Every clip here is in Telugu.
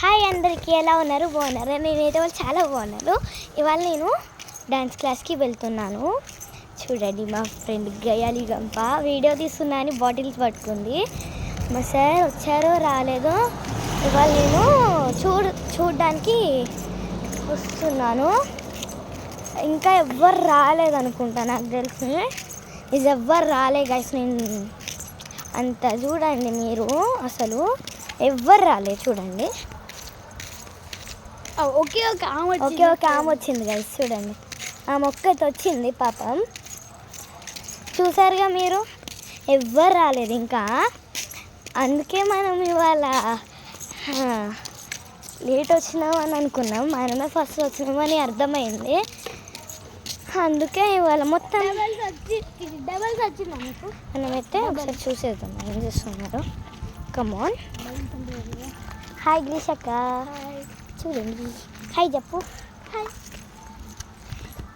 హాయ్ అందరికీ, ఎలా ఉన్నారు? బాగున్నారా? నేనైతే వాళ్ళు చాలా బాగున్నారు. ఇవాళ నేను డ్యాన్స్ క్లాస్కి వెళ్తున్నాను. చూడండి, మా ఫ్రెండ్ గయాలి గంప వీడియో తీస్తున్నా అని బాటిల్స్ పట్టుకుంది. మా సార్ వచ్చారో రాలేదో ఇవాళ నేను చూడడానికి వస్తున్నాను. ఇంకా ఎవ్వరు రాలేదనుకుంటా, నాకు తెలిసి ఇది ఎవ్వరు రాలే గైస్. నేను అంత చూడండి, మీరు అసలు ఎవ్వరు రాలేదు చూడండి. ఒకే ఒక ఆమె వచ్చింది గైస్. చూడండి, ఆమె ఒక్కటి వచ్చింది పాపం. చూసారుగా మీరు, ఎవ్వరు రాలేదు ఇంకా. అందుకే మనం ఇవాళ లేట్ వచ్చినామని అనుకున్నాం, మనమే ఫస్ట్ వచ్చినామని అర్థమైంది. అందుకే ఇవాళ మొత్తం డబల్స్ వచ్చిందా మీకు? మనమైతే ఒకసారి చూసేద్దాం ఏం చేస్తున్నారు. కమాన్. హాయ్ గ్రీషక్క, చూడండి. హాయ్ చెప్పు. హాయ్.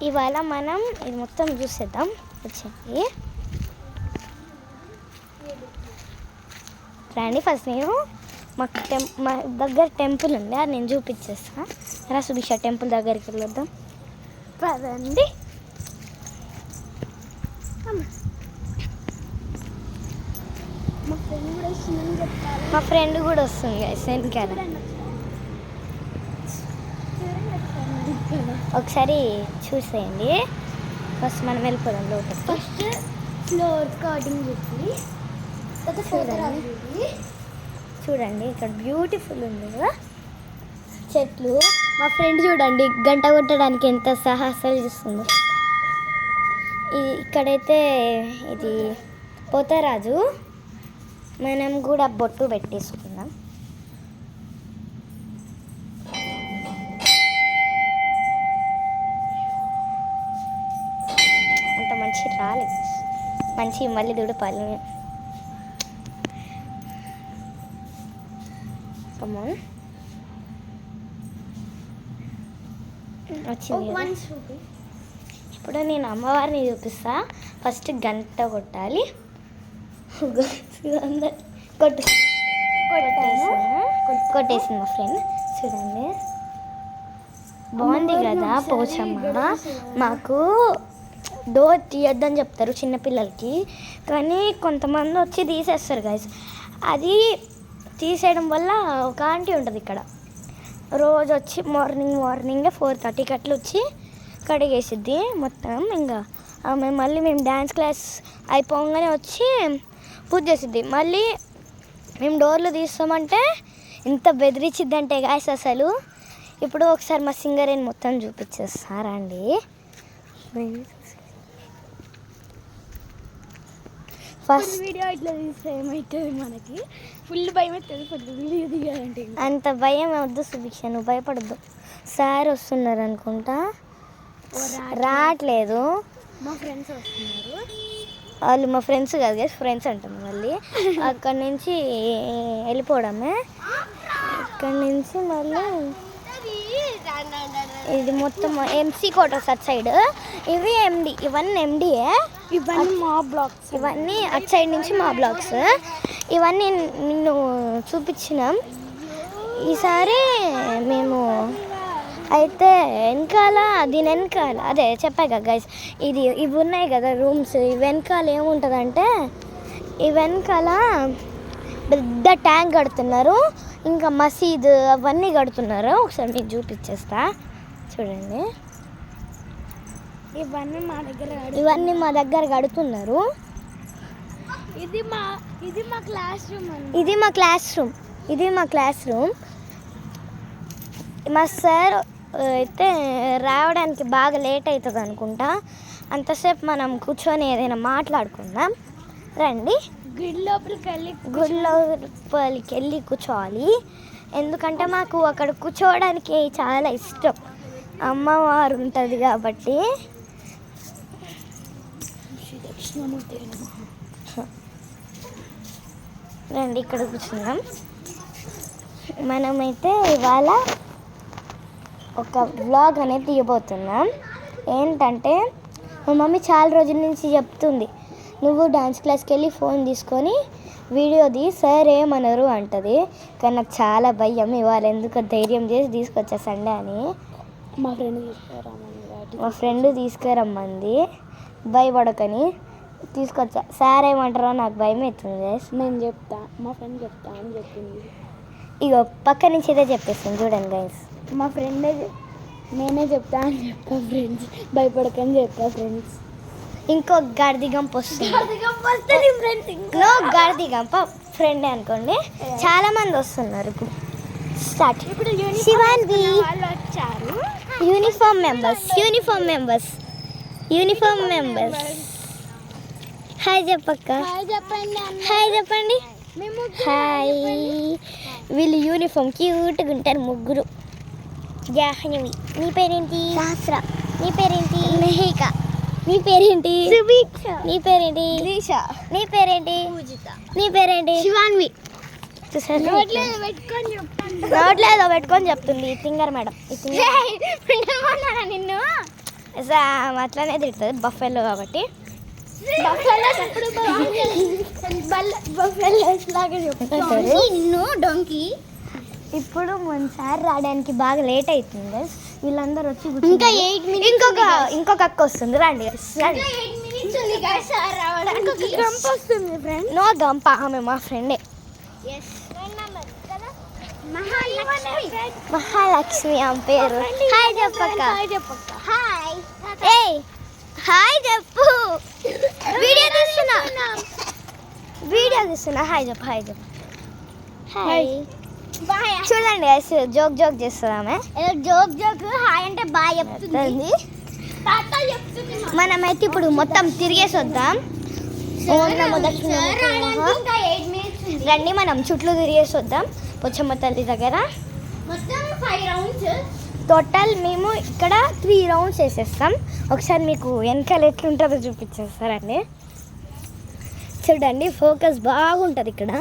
ఇవాళ మనం ఇది మొత్తం చూసేద్దాం. వచ్చింది రండి. ఫస్ట్ నేను మా దగ్గర టెంపుల్ ఉంది, అది నేను చూపించేస్తా. రా సుభిష, టెంపుల్ దగ్గరికి వెళ్ళొద్దాం పదండి. మా ఫ్రెండ్ కూడా వస్తుంది వెనకాల. ఒకసారి చూసేయండి. ఫస్ట్ మనం వెళ్ళిపోదాం లోపలికి. ఫస్ట్ ఫ్లోర్ స్కాటింగ్ చూడండి, ఇక్కడ బ్యూటిఫుల్ ఉంది కదా చెట్లు. మా ఫ్రెండ్ చూడండి, గంట కొట్టడానికి ఎంత సాహసాలు చేస్తుందో. ఇక్కడైతే ఇది పోతరాజు. మనం కూడా బొట్టు పెట్టేసుకుందాం. అంత మంచి రాలేదు, మంచి మళ్ళీ దుడపాలి. కమాన్, వచ్చింది. ఇప్పుడు నేను అమ్మవారిని చూపిస్తా. ఫస్ట్ గంట కొట్టాలి. కొట్టేసింది మా ఫ్రెండ్. చూడండి, బాగుంది కదా పోచమ్మ. మాకు డోర్ తీయొద్దని చెప్తారు చిన్నపిల్లలకి, కానీ కొంతమంది వచ్చి తీసేస్తారు గైస్. అది తీసేయడం వల్ల ఒక ఆంటీ ఉంటుంది ఇక్కడ, రోజు వచ్చి మార్నింగ్ 4:30కి అట్లా వచ్చి కడిగేసిద్ది మొత్తం. ఇంకా ఆమె మళ్ళీ మేము డ్యాన్స్ క్లాస్ అయిపోగానే వచ్చి పూజ చేసిద్ది. మళ్ళీ మేము డోర్లు తీస్తామంటే ఎంత బెదిరించిద్దంటే గాయస్ అసలు. ఇప్పుడు ఒకసారి మా సింగరేని మొత్తం చూపించేస్తారా అండి. ఫస్ట్ వీడియో ఇట్లా తీస్తే ఏమవుతుంది, మనకి ఫుల్ భయం అవుతుంది. ఫుల్ వీడియో దిగాలంటే అంత భయం వద్దు సుభిక్ష, నువ్వు భయపడద్దు. సార్ వస్తున్నారు అనుకుంటా, రావట్లేదు. మా ఫ్రెండ్స్ వస్తున్నారు. వాళ్ళు మా ఫ్రెండ్స్ కాదు కదా, ఫ్రెండ్స్ అంటుంది మళ్ళీ. అక్కడి నుంచి వెళ్ళిపోవడమే. ఇక్కడి నుంచి మళ్ళీ ఇది మొత్తం ఎంసీ క్వార్టర్స్ అటు సైడ్. ఇవి ఎండి, ఇవన్నీ ఎండియే. ఇవన్నీ మా బ్లాగ్స్, ఇవన్నీ అటు సైడ్ నుంచి మా బ్లాగ్స్. ఇవన్నీ నిన్ను చూపించినాం. ఈసారి మేము అయితే దీని వెనకాల అదే చెప్పాయి కదా గైస్, ఇవి ఉన్నాయి కదా రూమ్స్. ఈ వెనకాల ఏముంటుందంటే, ఈ వెనకాల పెద్ద ట్యాంక్ కడుతున్నారు, ఇంకా మసీద్ అవన్నీ కడుతున్నారు. ఒకసారి మీకు చూపించేస్తా చూడండి. ఇవన్నీ మా దగ్గర కడుతున్నారు. ఇది మా క్లాస్ రూమ్. ఇది మా క్లాస్ రూమ్. మా సార్ అయితే రావడానికి బాగా లేట్ అవుతుంది అనుకుంటా. అంతసేపు మనం కూర్చొని ఏదైనా మాట్లాడుకుందాం రండి. గుడి లోపలికి వెళ్ళి కూర్చోవాలి, ఎందుకంటే మాకు అక్కడ కూర్చోవడానికి చాలా ఇష్టం. అమ్మవారు ఉంటుంది కాబట్టి. రండి, ఇక్కడ కూర్చుందాం. మనమైతే ఇవాళ ఒక వ్లాగ్ అనేది తీయబోతున్నాం. ఏంటంటే, మా మమ్మీ చాలా రోజుల నుంచి చెప్తుంది, నువ్వు డాన్స్ క్లాస్కి వెళ్ళి ఫోన్ తీసుకొని వీడియోది సార్ ఏమనరు అంటది, కానీ నాకు చాలా భయం. ఇవాళ ఎందుకు ధైర్యం చేసి తీసుకొచ్చా సండే అని. మా ఫ్రెండ్ తీసుకురామండి, మా ఫ్రెండ్ తీసుకురమ్మంది, భయపడకని తీసుకొచ్చా. సార్ ఏమంటారో నాకు భయం అవుతుంది గైస్. నేను చెప్తా, మా ఫ్రెండ్ చెప్తా అని చెప్పింది. ఇగో పక్క నుంచి ఇదే చెప్పేస్తాను చూడండి గైస్. మా ఫ్రెండే నేనే చెప్తా అని చెప్తా ఫ్రెండ్స్, భయపడకని చెప్తా ఫ్రెండ్స్. ఇంకో గాడిది గంప వస్తుంది. నో గాడిది గంప ఫ్రెండే అనుకోండి. చాలా మంది వస్తున్నారు ఇప్పుడు. స్టార్ట్. ఇప్పుడు శివాన్వి వాళ్ళు వచ్చారు. యూనిఫామ్ మెంబర్స్ హాయ్ చెప్పక్క. హాయ్ చెప్పండి అన్న. హాయ్ చెప్పండి. మేము హాయ్. వీళ్ళు యూనిఫామ్ క్యూట్గా ఉంటారు ముగ్గురు. జాహ్నవి. నీ పేరేంటి? సహస్ర. నీ పేరేంటి? మెహిక. నీ పేరేంటి? సుబీక్ష. నీ పేరేంటి? త్రిష. నీ పేరేంటి? పూజిత. నీ పేరేంటి? శివాన్వి. చూసారా? నోట్లేదు పెట్టుకొని చెప్తాను. నోట్లేదో పెట్టుకొని చెప్తుంది ఈ తింగర్ మేడం. ఈ తింగర్ నిన్ను అట్లానే తిడుతుంది, బఫెల్లో కాబట్టి. నిన్ను డొంకి. ఇప్పుడు మొన్నసారి రావడానికి బాగా లేట్ అవుతుంది. వీళ్ళందరూ వచ్చి ఇంకా 8 minutes ఇంకొక అక్క వస్తుంది. రండి. గంప వస్తుంది ఫ్రెండ్. నో గంప, ఆమె మా ఫ్రెండే మహాలక్ష్మి ఆమె పేరు. హాయ్ చెప్పక్క. హాయ్. ఏయ్ హాయ్ చెప్పు. వీడియో తీస్తున్నా. హాయ్ చెప్పు. హాయ్. చూడండి జోక్ చేస్తున్నామే. జోక్ హాయ్ అంటే బాయ్ చెప్తుంది. మనమైతే ఇప్పుడు మొత్తం తిరిగేసి వద్దాం. రండి మనం చుట్లు తిరిగేసి వద్దాం పొచ్చమ్మ తల్లి దగ్గర. మొత్తం 5 rounds. టోటల్ మేము ఇక్కడ 3 rounds వేసేస్తాం. ఒకసారి మీకు వెనకాల ఎట్లుంటుందో చూపించేస్తారండి. చూడండి ఫోకస్ బాగుంటుంది ఇక్కడ.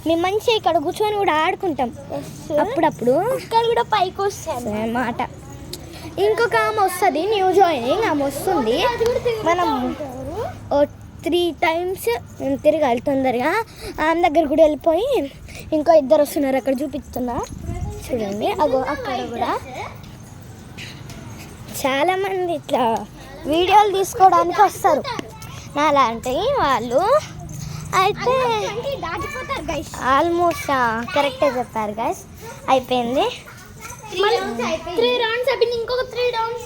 మేము మంచిగా ఇక్కడ కూర్చొని కూడా ఆడుకుంటాం అప్పుడప్పుడు. ఇక్కడ కూడా పైకి వస్తాను అన్నమాట. ఇంకొక ఆమె వస్తుంది, న్యూ జాయినింగ్ ఆమె వస్తుంది. మనం 3 times మేము తిరగాలి తొందరగా. ఆమె దగ్గర కూడా వెళ్ళిపోయి ఇంకో 2 వస్తున్నారు, అక్కడ చూపిస్తున్నా చూడండి. అగో అక్కడ కూడా చాలామంది ఇట్లా వీడియోలు తీసుకోవడానికి వస్తారు నాలాంటి వాళ్ళు. అయితే దాటిపోతారు గైస్. ఆల్మోస్ట్ కరెక్టే చెప్పారు గైస్. అయిపోయింది 3 rounds అయిపోయింది. ఇంకొక 3 rounds.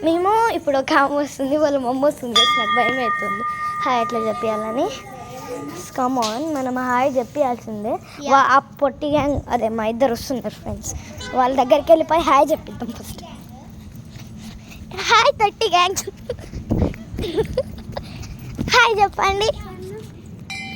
మేము ఇప్పుడు ఒక ఆమె వస్తుంది, వాళ్ళ మమ్మ వస్తుంది. నాకు భయం అవుతుంది హాయ్ ఎట్లా చెప్పాలని. కమాన్ మనం హాయ్ చెప్పాల్సిందే. ఆ పొట్టి గ్యాంగ్ అదే మా 2 వస్తున్నారు ఫ్రెండ్స్, వాళ్ళ దగ్గరికి వెళ్ళిపోయి హాయ్ చెప్పిద్దాం ఫస్ట్. హాయ్ 30 గ్యాంగ్స్ హాయ్ చెప్పండి.